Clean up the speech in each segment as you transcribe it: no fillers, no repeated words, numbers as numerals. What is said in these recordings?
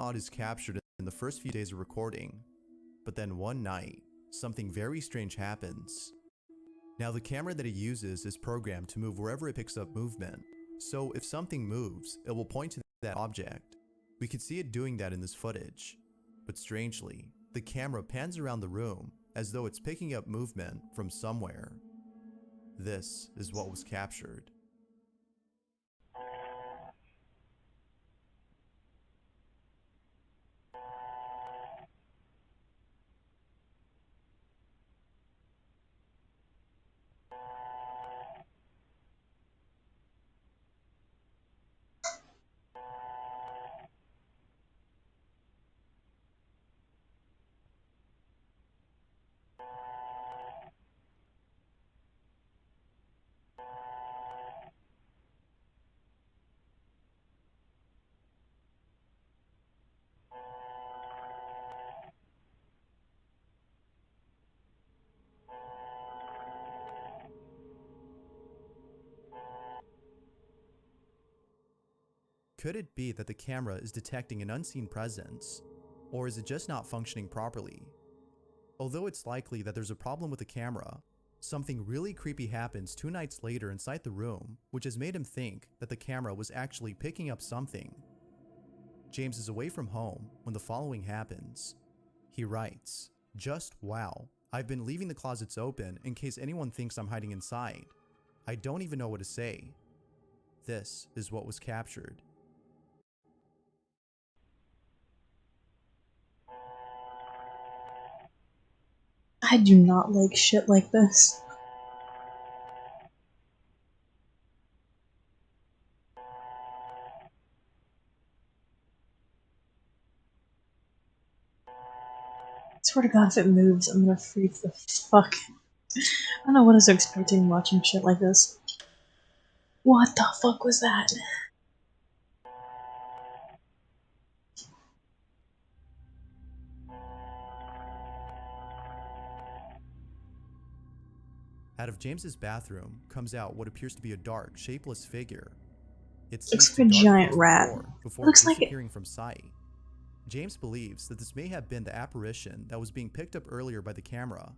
odd is captured in the first few days of recording, but then one night, something very strange happens. Now the camera that he uses is programmed to move wherever it picks up movement, so if something moves, it will point to that object. We can see it doing that in this footage, but strangely, the camera pans around the room as though it's picking up movement from somewhere. This is what was captured. Could it be that the camera is detecting an unseen presence, or is it just not functioning properly? Although it's likely that there's a problem with the camera, something really creepy happens 2 nights later inside the room, which has made him think that the camera was actually picking up something. James is away from home when the following happens. He writes, "Just wow, I've been leaving the closets open in case anyone thinks I'm hiding inside. I don't even know what to say." This is what was captured. I do not like shit like this. I swear to God, if it moves, I'm gonna freeze the fuck. I don't know what I was expecting watching shit like this. What the fuck was that? Out of James's bathroom comes out what appears to be a dark, shapeless figure. It seems Looks to like a dart giant across the rat. floor before Looks like it. disappearing from sight. James believes that this may have been the apparition that was being picked up earlier by the camera.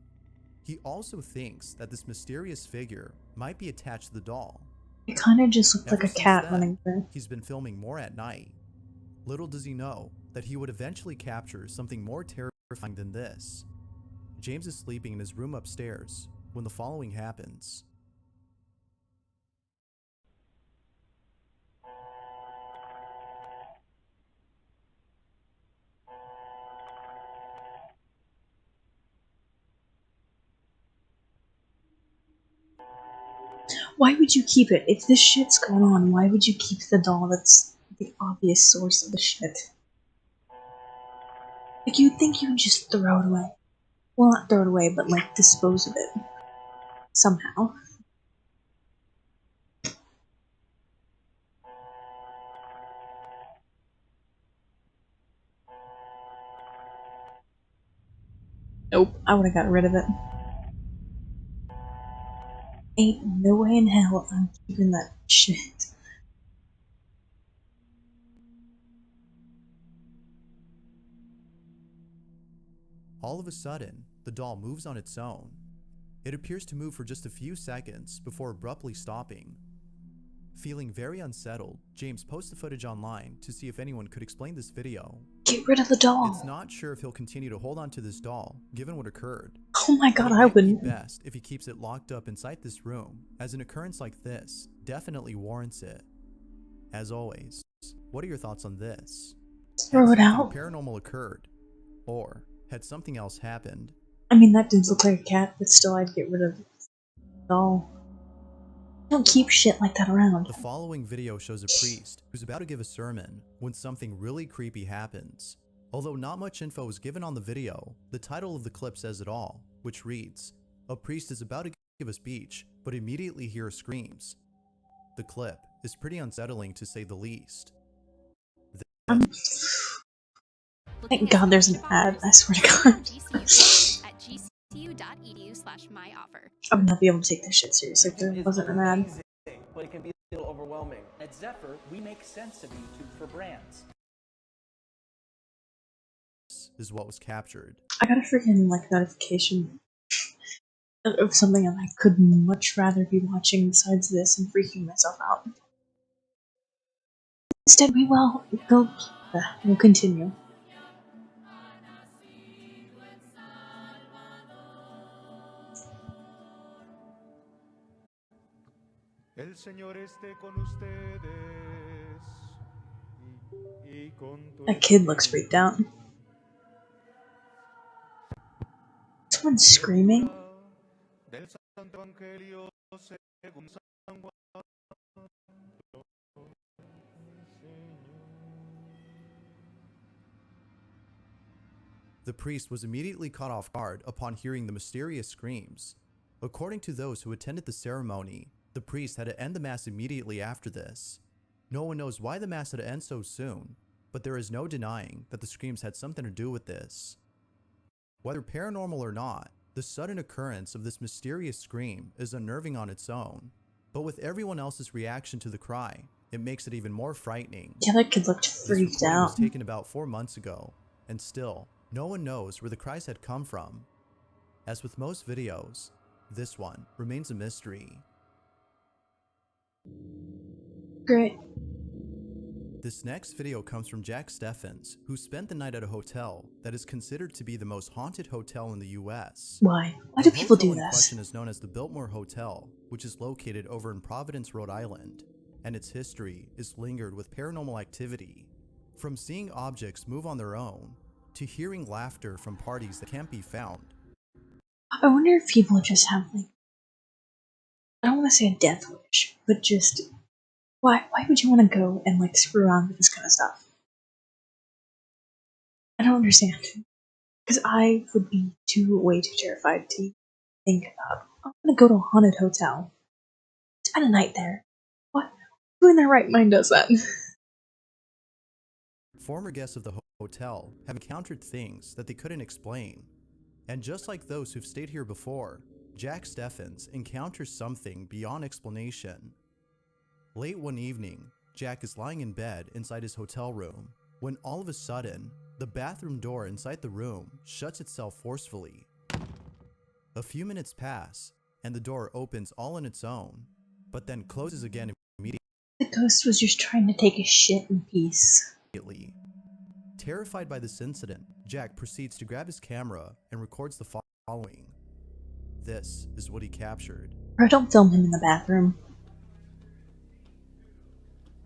He also thinks that this mysterious figure might be attached to the doll. It kind of just looked like Ever a since cat running then, through. he's been filming more at night. Little does he know that he would eventually capture something more terrifying than this. James is sleeping in his room upstairs when the following happens. Why would you keep it? If this shit's going on, why would you keep the doll that's the obvious source of the shit? Like, you'd think you would just throw it away. Well, not throw it away, but like dispose of it. Somehow. Nope, I would've got rid of it. Ain't no way in hell I'm keeping that shit. All of a sudden, the doll moves on its own. It appears to move for just a few seconds before abruptly stopping. Feeling very unsettled, James posts the footage online to see if anyone could explain this video. Get rid of the doll. It's not sure if he'll continue to hold on to this doll, given what occurred. Oh my But god, it I might be wouldn't. best if he keeps it locked up inside this room, as an occurrence like this definitely warrants it. As always, what are your thoughts on this? Had Throw it something out. paranormal occurred? Or had something else happened? I mean, that didn't look like a cat, but still, I'd get rid of the doll. Don't keep shit like that around. The following video shows a priest who's about to give a sermon when something really creepy happens. Although not much info is given on the video, the title of the clip says it all, which reads, "A priest is about to give a speech, but immediately hears screams." The clip is pretty unsettling to say the least. Thank God there's an ad, I swear to God. I would not be able to take this shit seriously if there wasn't an ad. Amazing, but it can be a little overwhelming. At Zephyr, we make sense of YouTube for brands. is what was captured. I got a freaking like notification of something that I could much rather be watching besides this and freaking myself out. Instead, we'll continue. El Señor esté con ustedes y con tu That kid looks freaked out. espíritu. Someone's screaming. Lectura del Santo Evangelio según San Juan. The priest was immediately caught off guard upon hearing the mysterious screams. According to those who attended the ceremony, the priest had to end the mass immediately after this. No one knows why the mass had to end so soon, but there is no denying that the screams had something to do with this. Whether paranormal or not, the sudden occurrence of this mysterious scream is unnerving on its own, but with everyone else's reaction to the cry, it makes it even more frightening. Yeah, that kid looked This freaked recording out. was taken about 4 months ago, and still, no one knows where the cries had come from. As with most videos, this one remains a mystery. Great. This next video comes from Jack Steffens, who spent the night at a hotel that is considered to be the most haunted hotel in the US. Why? Why do The people hotel do in this? question is known as the Biltmore Hotel, which is located over in Providence, Rhode Island, and its history is lingered with paranormal activity. From seeing objects move on their own, to hearing laughter from parties that can't be found. I wonder if people just have like, I don't want to say a death wish, but just why would you want to go and like screw around with this kind of stuff? I don't understand. Because I would be way too terrified to think about. I'm gonna go to a haunted hotel, spend a night there. What? Who in their right mind does that? Former guests of the hotel have encountered things that they couldn't explain. And just like those who've stayed here before, Jack Steffens encounters something beyond explanation. Late one evening, Jack is lying in bed inside his hotel room when all of a sudden, the bathroom door inside the room shuts itself forcefully. A few minutes pass, and the door opens all on its own, but then closes again immediately. The ghost was just trying to take a shit in peace. Terrified by this incident, Jack proceeds to grab his camera and records the following. This is what he captured. Bro, don't film him in the bathroom.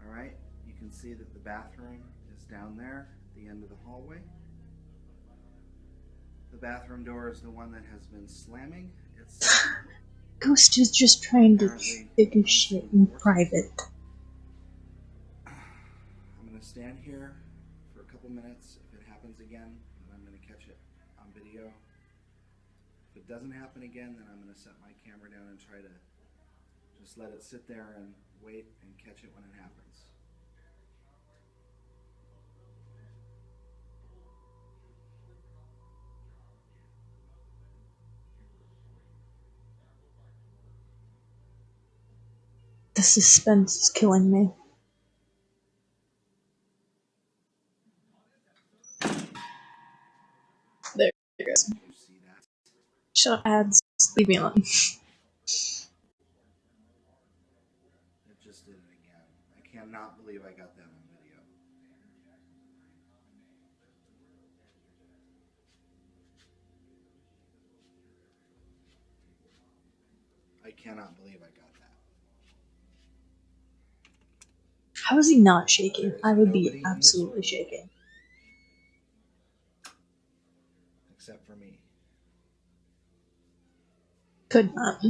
Alright, you can see that the bathroom is down there at the end of the hallway. The bathroom door is the one that has been slamming. It's Ghost is just trying to apparently take a shit in private. I'm going to stand here for a couple minutes. If it happens again, then I'm going to catch it on video. If it doesn't happen again, then I'm going to set my camera down and try to just let it sit there and wait and catch it when it happens. The suspense is killing me. There it goes. Can you see that? Shut up, ads. Leave me alone. It just did it again. I cannot believe I got that on video. I cannot believe I got that. How is he not shaking? I would be absolutely shaking. Except for me. Could not.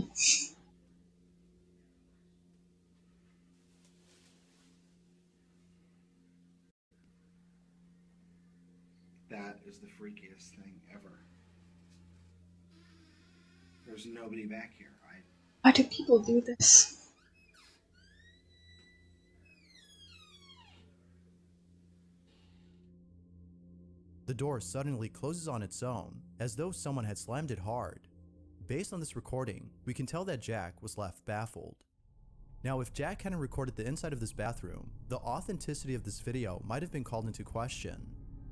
That is the freakiest thing ever. There's nobody back here. Why do people do this? The door suddenly closes on its own, as though someone had slammed it hard. Based on this recording, we can tell that Jack was left baffled. Now, if Jack hadn't recorded the inside of this bathroom, the authenticity of this video might have been called into question.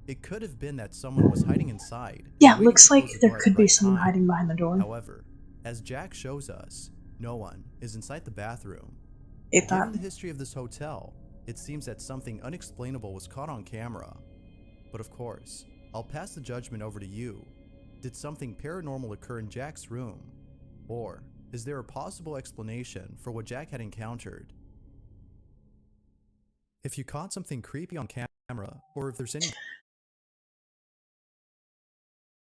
It could have been that someone was hiding inside. Yeah, waiting looks to like close the there door at could the be right someone time. hiding behind the door. However, as Jack shows us, no one is inside the bathroom. Ate that. Given the history of this hotel, it seems that something unexplainable was caught on camera. But of course, I'll pass the judgment over to you. Did something paranormal occur in Jack's room? Or is there a possible explanation for what Jack had encountered? If you caught something creepy on camera, or if there's any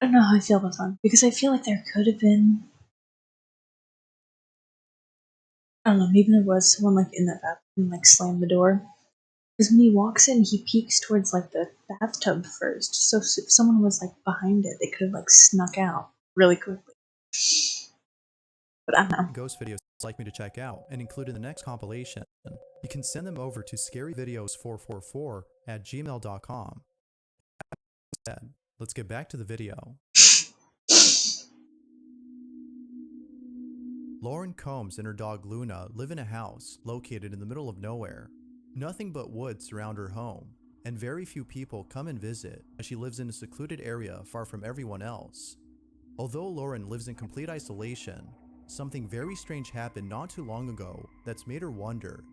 I don't know how I feel about that because I feel like there could have been. I don't know. Maybe there was someone like in that bathroom, like slammed the door. Because when he walks in, he peeks towards like the bathtub first. So if someone was like behind it, they could have like snuck out really quickly. But I don't know. ghost videos you'd like me to check out and include in the next compilation, you can send them over to scaryvideos444@gmail.com. Instead, let's get back to the video. Lauren Combs and her dog Luna live in a house located in the middle of nowhere. Nothing but woods surround her home, and very few people come and visit as she lives in a secluded area far from everyone else. Although Lauren lives in complete isolation, something very strange happened not too long ago that's made her wonder.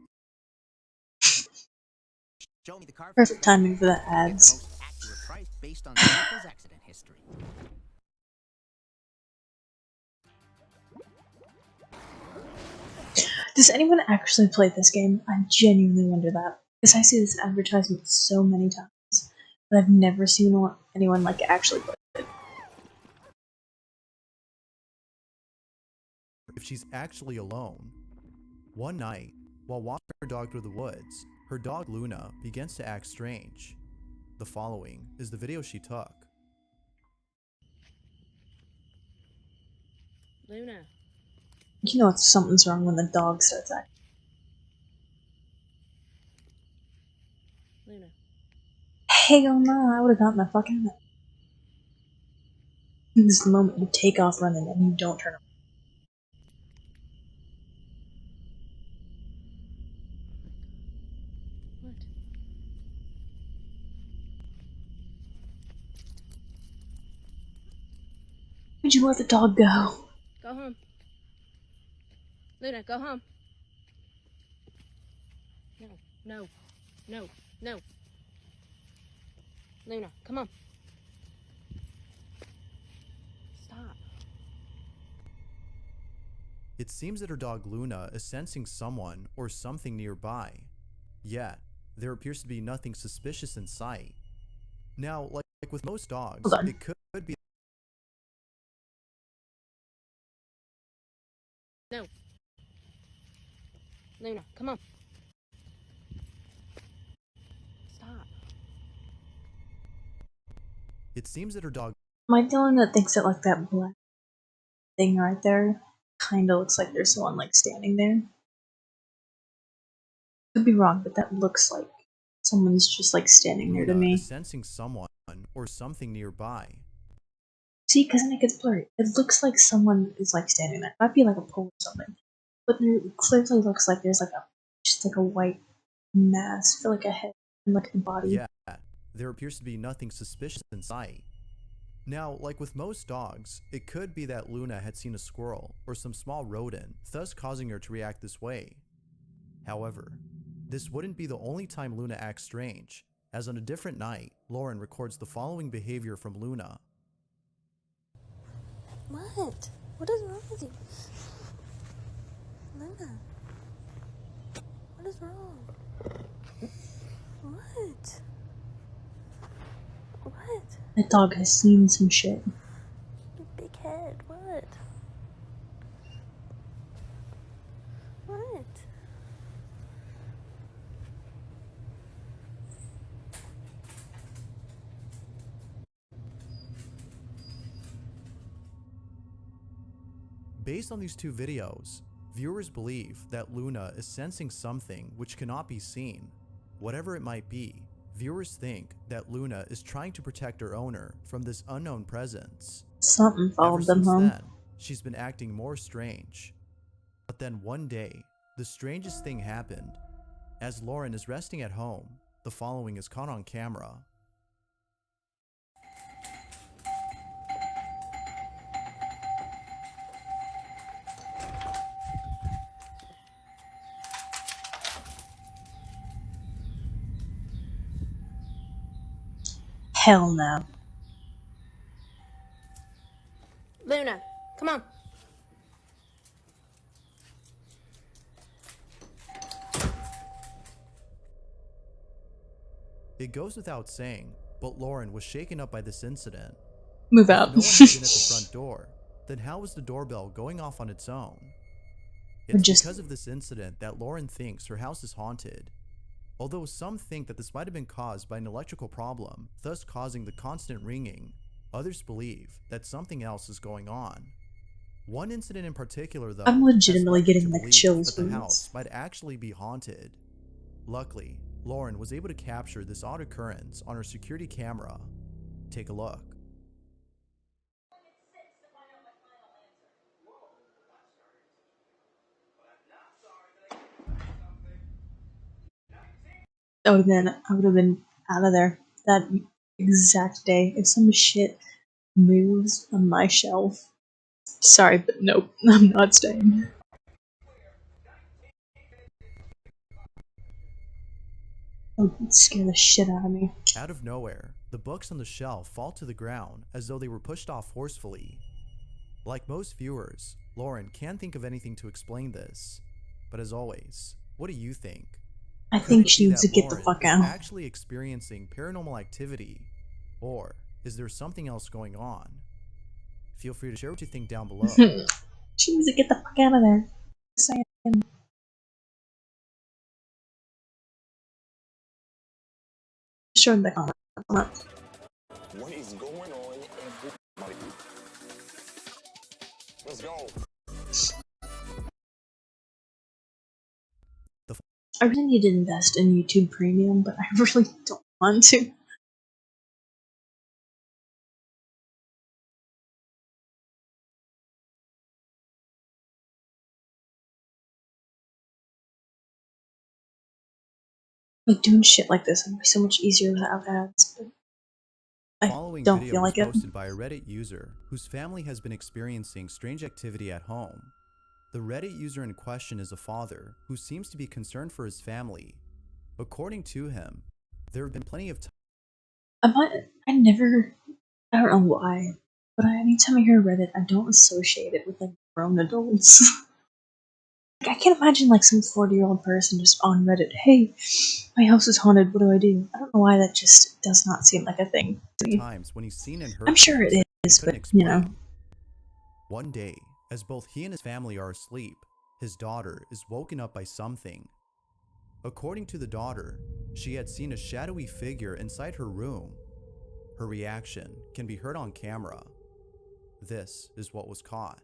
Show me the car Perfect figure, timing for the and I'll get the ads. most accurate price based on the vehicle's accident history. Does anyone actually play this game? I genuinely wonder that. Because I see this advertisement so many times, but I've never seen anyone like actually play it. If she's actually alone. One night, while walking her dog through the woods, her dog Luna begins to act strange. The following is the video she took. Luna. You know something's wrong when the dog starts acting. Luna. Hell no, I would have gotten the fuck out. This is the moment you take off running and you don't turn around. What? Would you let the dog go? Go home. Luna, go home. No, no, no, no. Luna, come on. Stop. It seems that her dog Luna is sensing someone or something nearby. Yet, there appears to be nothing suspicious in sight. Now, like with most dogs, Hold on. it could be No. Luna, come on. Stop. it seems that her dog Am I the only one that thinks that like that black thing right there kinda looks like there's someone like standing there? Could be wrong, but that looks like someone's just like standing there to Luna is me. sensing someone or something nearby. See, because then it gets blurry. It looks like someone is like standing there. It might be like a pole or something, but there clearly looks like there's like a just like a white mass for like a head and like a body. Yet, there appears to be nothing suspicious in sight. Now, like with most dogs, it could be that Luna had seen a squirrel or some small rodent, thus causing her to react this way. However, this wouldn't be the only time Luna acts strange, as on a different night, Lauren records the following behavior from Luna. What? What is wrong with you? Luna. What is wrong? What? What? That dog has seen some shit. Your big head. What? What? Based on these two videos, viewers believe that Luna is sensing something which cannot be seen. Whatever it might be, viewers think that Luna is trying to protect her owner from this unknown presence. Something Ever followed them since home. then, she's been acting more strange. But then one day, the strangest thing happened. As Lauren is resting at home, the following is caught on camera. Hell no. Luna, come on. It goes without saying, but Lauren was shaken up by this incident. Move If out. no one had been at the front door, then how was the doorbell going off on its own? It's just- because of this incident that Lauren thinks her house is haunted. Although some think that this might have been caused by an electrical problem, thus causing the constant ringing, others believe that something else is going on. One incident in particular, though, I'm legitimately has led them getting, to like, believe chills that the from house this. might actually be haunted. Luckily, Lauren was able to capture this odd occurrence on her security camera. Take a look. I would have been out of there that exact day if some shit moves on my shelf. Sorry, but nope, I'm not staying. That would scare the shit out of me. Out of nowhere, the books on the shelf fall to the ground as though they were pushed off forcefully. Like most viewers, Lauren can't think of anything to explain this. But as always, what do you think? I Could think it she be needs to that get the Lauren fuck is out. actually experiencing paranormal activity? Or is there something else going on? Feel free to share what you think down below. She needs to get the fuck out of there. Just saying. Show him the comment. What is going on, everybody? Let's go. I really need to invest in YouTube Premium, but I really don't want to. Like, doing shit like this would be so much easier without ads, but I Following don't video feel was like it. posted by a Reddit user whose family has been experiencing strange activity at home. The Reddit user in question is a father who seems to be concerned for his family. According to him, there have been plenty of times I don't know why, but anytime I hear Reddit, I don't associate it with like grown adults. Like, I can't imagine like some 40-year-old person just on Reddit, hey, my house is haunted, what do I do? I don't know why that just does not seem like a thing to me. when he's seen and heard I'm sure things it that he is, couldn't but you know. explain. One day, as both he and his family are asleep, his daughter is woken up by something. According to the daughter, she had seen a shadowy figure inside her room. Her reaction can be heard on camera. This is what was caught.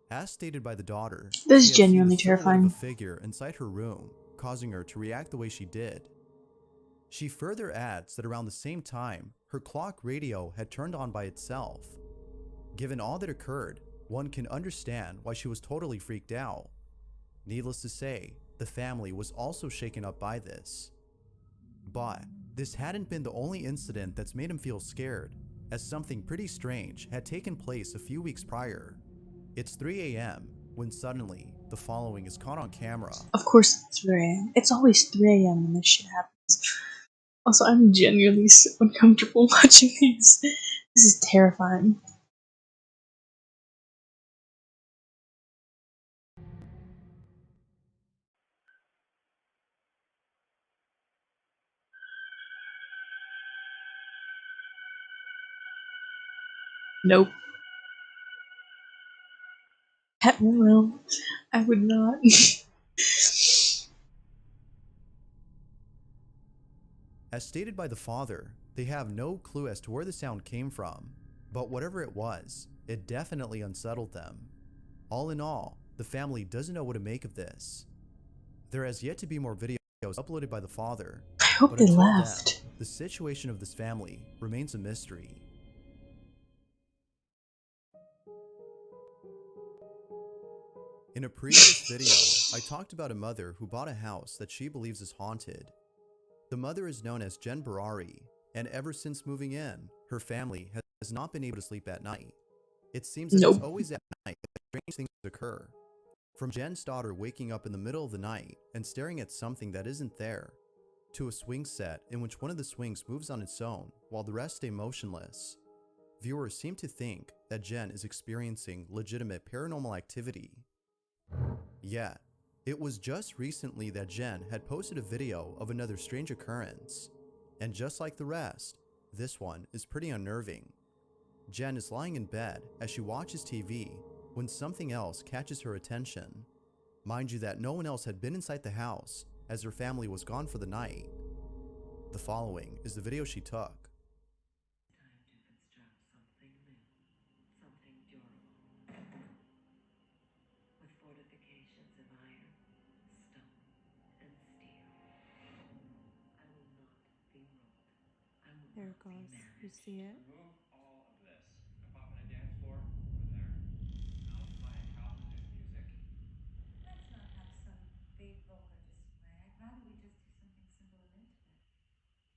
As stated by the daughter, This is she had seen genuinely the silhouette terrifying. of a figure inside her room, causing her to react the way she did. She further adds that around the same time, her clock radio had turned on by itself. Given all that occurred, one can understand why she was totally freaked out. Needless to say, the family was also shaken up by this. But this hadn't been the only incident that's made him feel scared, as something pretty strange had taken place a few weeks prior. It's 3 a.m. when suddenly the following is caught on camera. Of course it's 3 a.m. It's always 3 a.m. when this shit happens. Also, I'm genuinely so uncomfortable watching these. This is terrifying. Nope. Well, I would not. As stated by the father, they have no clue as to where the sound came from, but whatever it was, it definitely unsettled them. All in all, the family doesn't know what to make of this. There has yet to be more videos uploaded by the father, hope But they until left. then, the situation of this family remains a mystery. In a previous video, I talked about a mother who bought a house that she believes is haunted. The mother is known as Jen Barari, and ever since moving in, her family has not been able to sleep at night. It seems that it's Nope. always at night that strange things occur. From Jen's daughter waking up in the middle of the night and staring at something that isn't there, to a swing set in which one of the swings moves on its own while the rest stay motionless. Viewers seem to think that Jen is experiencing legitimate paranormal activity. Yet, it was just recently that Jen had posted a video of another strange occurrence. And just like the rest, this one is pretty unnerving. Jen is lying in bed as she watches TV when something else catches her attention. Mind you that no one else had been inside the house as her family was gone for the night. The following is the video she took. Time to construct something new, something durable, with fortifications of iron, stone, and steel. I will not be ruled. I will There not it goes. be You managed. see it? Remove all of this. I'm popping a dance floor over there. I'll be playing house and music. Let's not have some big vulgar display. I'd rather we just do something simple and intimate.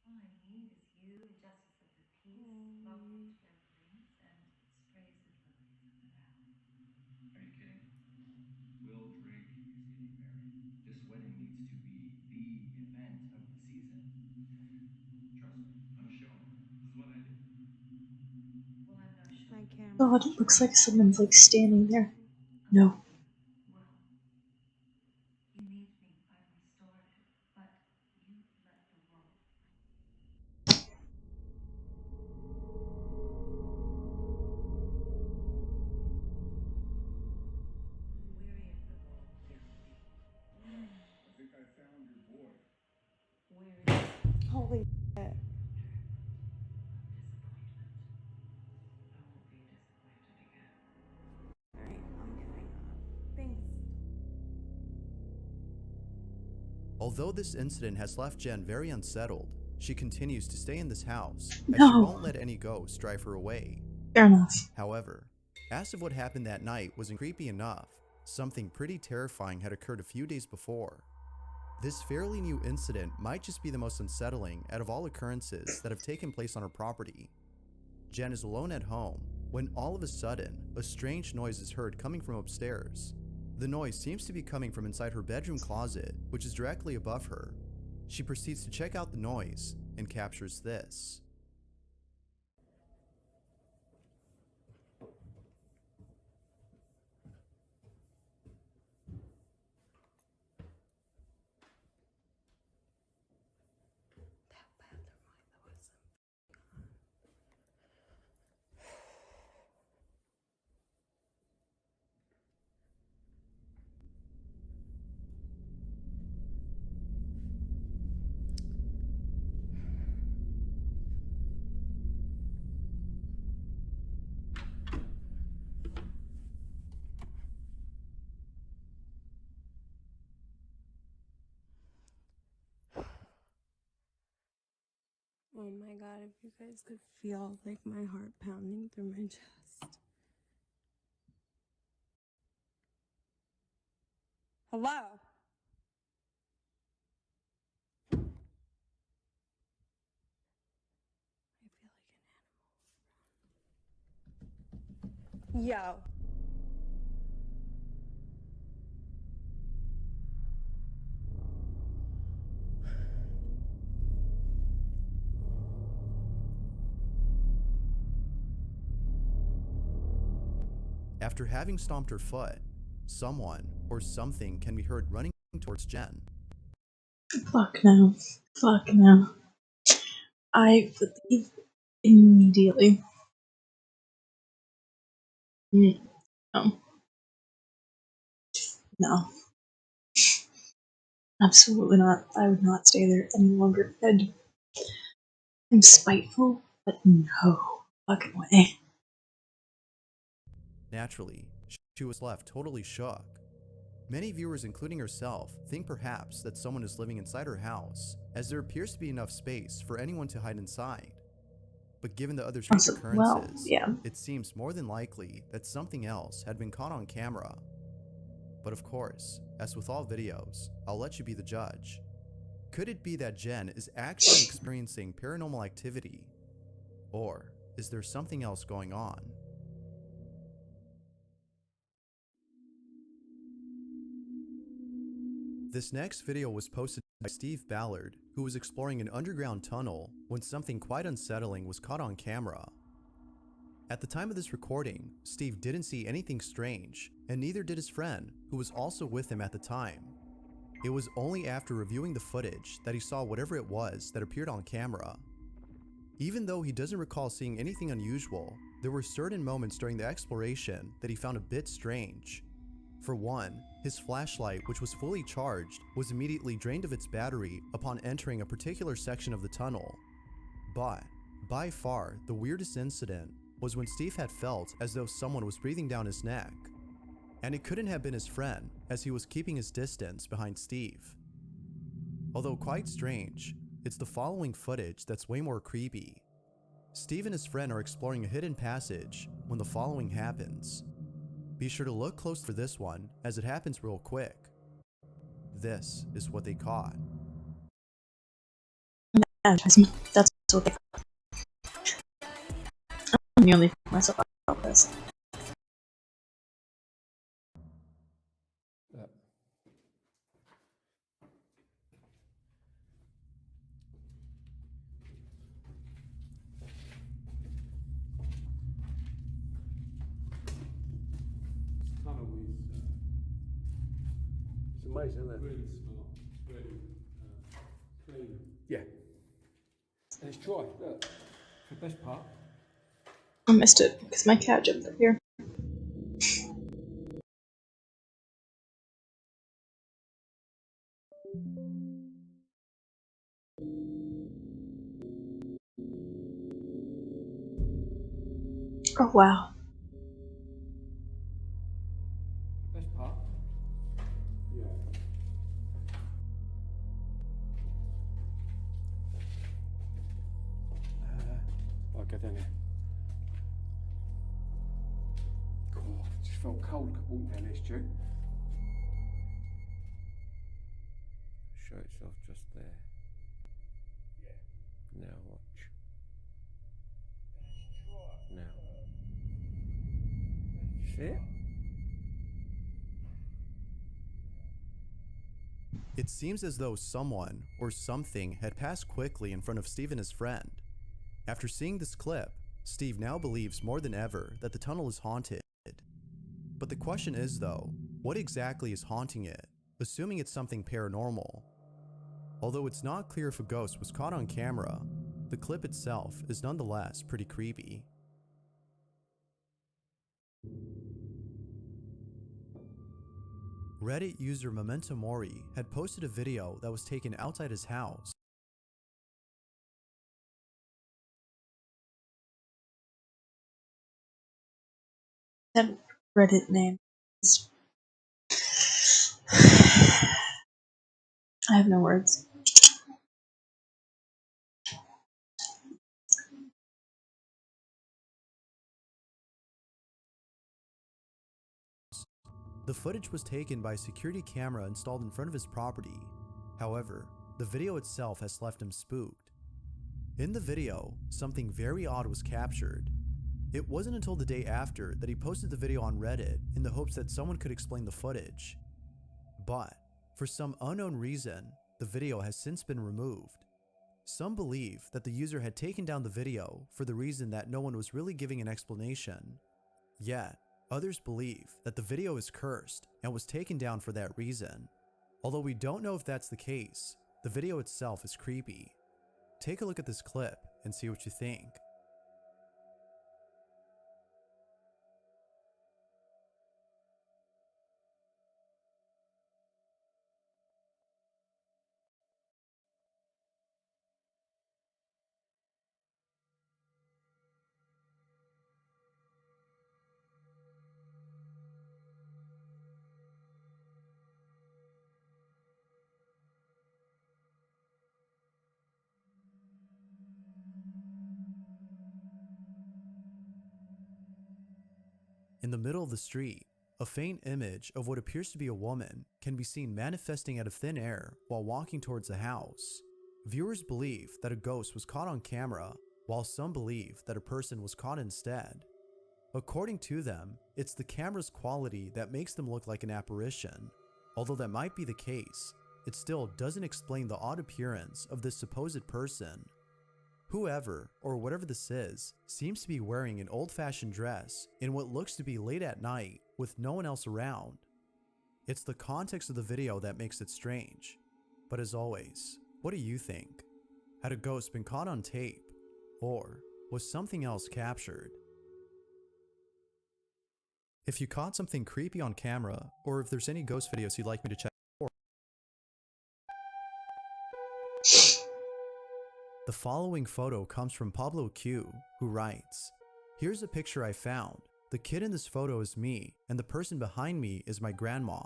All I need is you and justice of the peace, local tambourines, and sprays of lilies of the valley. Are you kidding? Will Drake is getting married. This wedding needs to be the event of the season. Trust me, I'm a showman. This is what I do. Well, I'm no My showman. camera. God, it looks like someone's like standing there. No. Well, you need me. I've restored it, but you let the world. Weary of the world, young me. I think I found your boy. Weary of Holy shit. disappointment. I won't be disappointed again. Alright, I'm getting up. Thanks. Although this incident has left Jen very unsettled, she continues to stay in this house as she No. won't let any ghosts drive her away. Fair enough. However, as if what happened that night wasn't creepy enough, something pretty terrifying had occurred a few days before. This fairly new incident might just be the most unsettling out of all occurrences that have taken place on her property. Jen is alone at home when all of a sudden, a strange noise is heard coming from upstairs. The noise seems to be coming from inside her bedroom closet, which is directly above her. She proceeds to check out the noise and captures this. Oh my god, if you guys could feel like my heart pounding through my chest. Hello? I feel like an animal. Yo. After having stomped her foot, someone or something can be heard running towards Jen. Fuck no. Fuck no. I would leave immediately. No. No. Absolutely not. I would not stay there any longer. I'm spiteful, but no fucking way. Naturally, she was left totally shook. Many viewers, including herself, think perhaps that someone is living inside her house, as there appears to be enough space for anyone to hide inside. But given the other strange Well, occurrences, yeah. it seems more than likely that something else had been caught on camera. But of course, as with all videos, I'll let you be the judge. Could it be that Jen is actually experiencing paranormal activity? Or is there something else going on? This next video was posted by Steve Ballard, who was exploring an underground tunnel when something quite unsettling was caught on camera. At the time of this recording, Steve didn't see anything strange, and neither did his friend, who was also with him at the time. It was only after reviewing the footage that he saw whatever it was that appeared on camera. Even though he doesn't recall seeing anything unusual, there were certain moments during the exploration that he found a bit strange. For one, his flashlight, which was fully charged, was immediately drained of its battery upon entering a particular section of the tunnel. But, by far, the weirdest incident was when Steve had felt as though someone was breathing down his neck. And it couldn't have been his friend, as he was keeping his distance behind Steve. Although quite strange, it's the following footage that's way more creepy. Steve and his friend are exploring a hidden passage when the following happens. Be sure to look close for this one, as it happens real quick. This is what they caught. Advertisement. That's what they call it. I'm nearly freaked myself out about this. Tunnel is It's amazing, isn't it? really smart, really clean. Yeah. And it's dry, look. The best part. I missed it because my cat jumped up here. Oh wow. Best part. Yeah. I'll go down there. God, it just felt cold walking down there, Stu. Show itself just there. Yeah. Now watch. Now. See it? It seems as though someone or something had passed quickly in front of Steve and his friend. After seeing this clip, Steve now believes more than ever that the tunnel is haunted. But the question is though, what exactly is haunting it, assuming it's something paranormal? Although it's not clear if a ghost was caught on camera, the clip itself is nonetheless pretty creepy. Reddit user Memento Mori had posted a video that was taken outside his house. That Reddit name is... I have no words. The footage was taken by a security camera installed in front of his property. However, the video itself has left him spooked. In the video, something very odd was captured. It wasn't until the day after that he posted the video on Reddit in the hopes that someone could explain the footage. But, for some unknown reason, the video has since been removed. Some believe that the user had taken down the video for the reason that no one was really giving an explanation. Yet, others believe that the video is cursed and was taken down for that reason. Although we don't know if that's the case, the video itself is creepy. Take a look at this clip and see what you think. In the middle of the street, a faint image of what appears to be a woman can be seen manifesting out of thin air while walking towards the house. Viewers believe that a ghost was caught on camera, while some believe that a person was caught instead. According to them, it's the camera's quality that makes them look like an apparition. Although that might be the case, it still doesn't explain the odd appearance of this supposed person. Whoever, or whatever this is, seems to be wearing an old-fashioned dress in what looks to be late at night with no one else around. It's the context of the video that makes it strange. But as always, what do you think? Had a ghost been caught on tape? Or was something else captured? If you caught something creepy on camera, or if there's any ghost videos you'd like me to check for, the following photo comes from Pablo Q, who writes, "Here's a picture I found. The kid in this photo is me, and the person behind me is my grandma.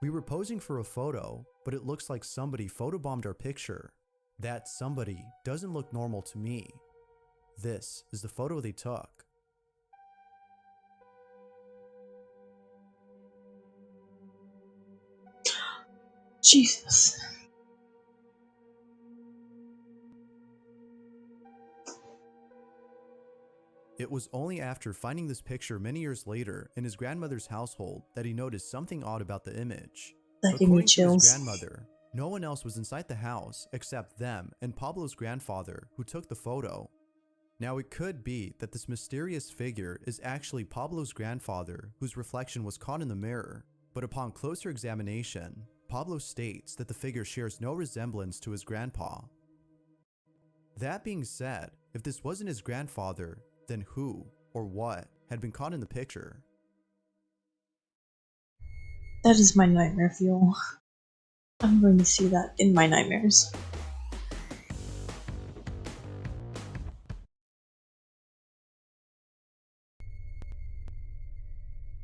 We were posing for a photo, but it looks like somebody photobombed our picture. That somebody doesn't look normal to me. This is the photo they took." Jesus. It was only after finding this picture many years later in his grandmother's household that he noticed something odd about the image. That gave me According to his chills. grandmother, no one else was inside the house except them and Pablo's grandfather, who took the photo. Now it could be that this mysterious figure is actually Pablo's grandfather, whose reflection was caught in the mirror, but upon closer examination, Pablo states that the figure shares no resemblance to his grandpa. That being said, if this wasn't his grandfather, then who or what had been caught in the picture? That is my nightmare fuel. I'm going to see that in my nightmares.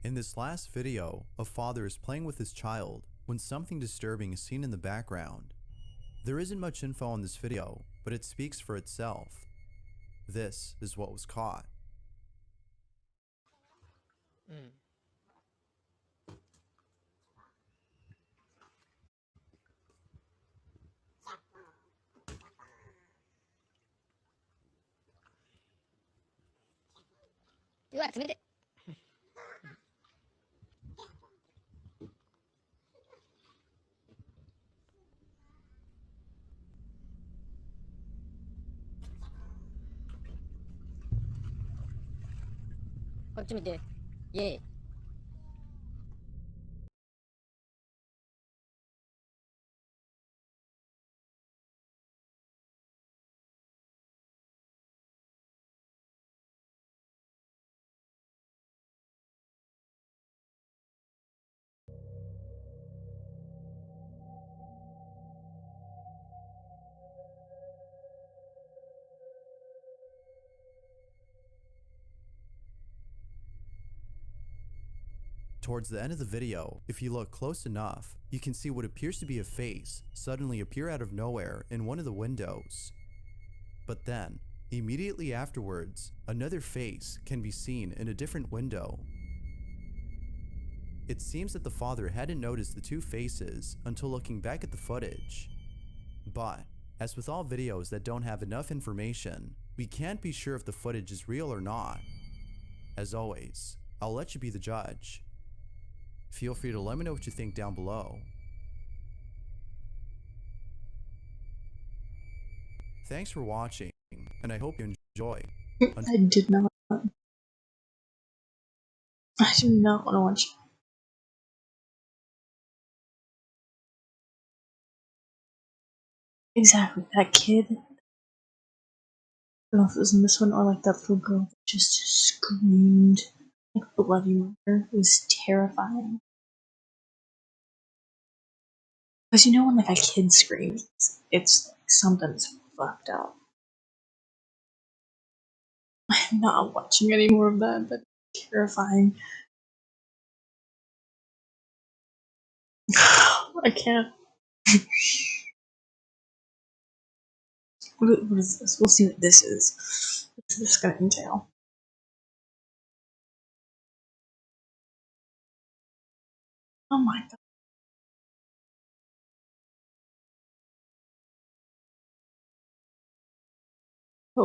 In this last video, a father is playing with his child when something disturbing is seen in the background. There isn't much info on this video, but it speaks for itself. This is what was caught. Towards the end of the video, if you look close enough, you can see what appears to be a face suddenly appear out of nowhere in one of the windows. But then, immediately afterwards, another face can be seen in a different window. It seems that the father hadn't noticed the two faces until looking back at the footage. But, as with all videos that don't have enough information, we can't be sure if the footage is real or not. As always, I'll let you be the judge. Feel free to let me know what you think down below. Thanks for watching, and I hope you enjoy. I did not. I do not want to watch. Exactly, that kid. I don't know if it was in this one or like that little girl that just screamed like bloody murder. It was terrifying. Because you know when like a kid screams, it's like something's fucked up. I'm not watching any more of that. That's terrifying. I can't. What is this? We'll see what this is. What's this gonna entail? Oh my god.